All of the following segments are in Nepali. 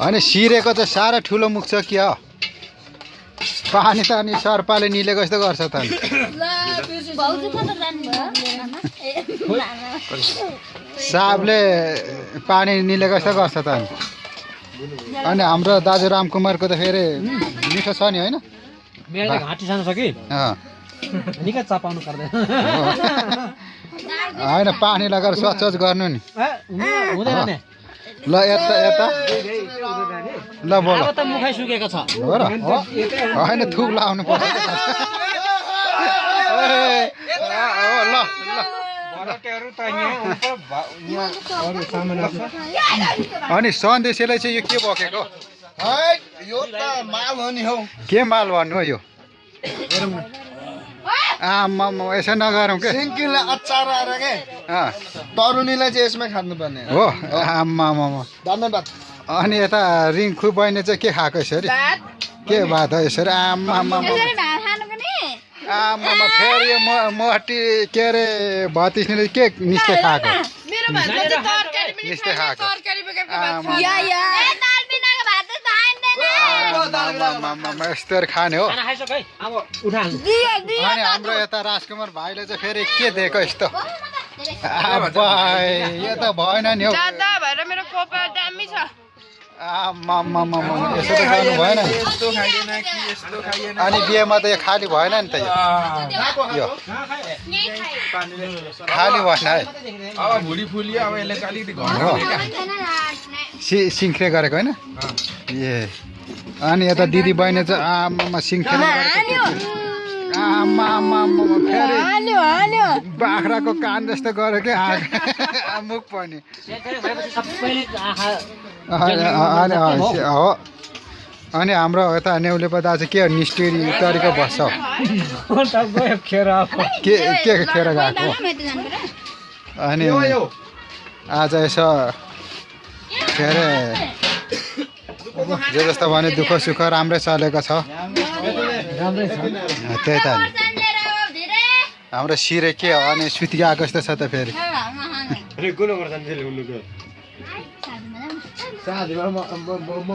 अनि सिरेको चाहिँ साह्रै ठुलो मुख छ कि हो पानी त अनि सर्पाले निलेको जस्तो गर्छ त अनि सापले पानी निलेको जस्तो गर्छ त अनि हाम्रो दाजु रामकुमारको त फेरि मिठो छ नि होइन मेरो घाँटी सानो छ कि निकै चपाउनु पर्दैन होइन पानी लगाएर स्वच्छ गर्नु नि हुँदैन नि ल यता यता ल बोल अब त मुखै सुकेको छ हो र होइन थुक लाउनु पर्छ ल अनि सन्देशलाई चाहिँ यो के बोकेको यो त माल हो नि हौ के माल भन्नु हो यो आमा यसो नगरौँ के सिङ्किनलाई अचार आएर के तरुनीलाई चाहिँ यसमै खानुपर्ने हो आमा धन्यवाद अनि यता रिङ्खु बहिनी चाहिँ के खाएको यसरी के भात हो यसरी आमा फेरि यो मोटी के अरे भतिस्नीले के निस्ते खाएको निस्ते खाएको यस्तोहरू खाने हो अनि हाम्रो यता राजकुमार भाइले चाहिँ फेरि के दिएको यस्तो यो त भएन नि हौ यसो त गर्नु भएन अनि बिहेमा त यो खाली भएन नि त यो खाली भएन है सिङ्ख्रे गरेको होइन ए अनि यता दिदी बहिनी चाहिँ आमामा सिङ्ख्रे फेरि बाख्राको कान जस्तो गर्यो कि मुख पनि हो अनि हाम्रो यता नेउलेपा दाजु के निष्ठुरी तरिका बस्छ के खेर गएको अनि आज यसो के अरे जे जस्तो भने दुःख सुख राम्रै चलेको छ त्यही त हाम्रो सिरे के हो अनि सुति गएको जस्तो छ त फेरि साधुमा म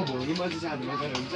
भोगी मान्छे साधुमा हुन्छ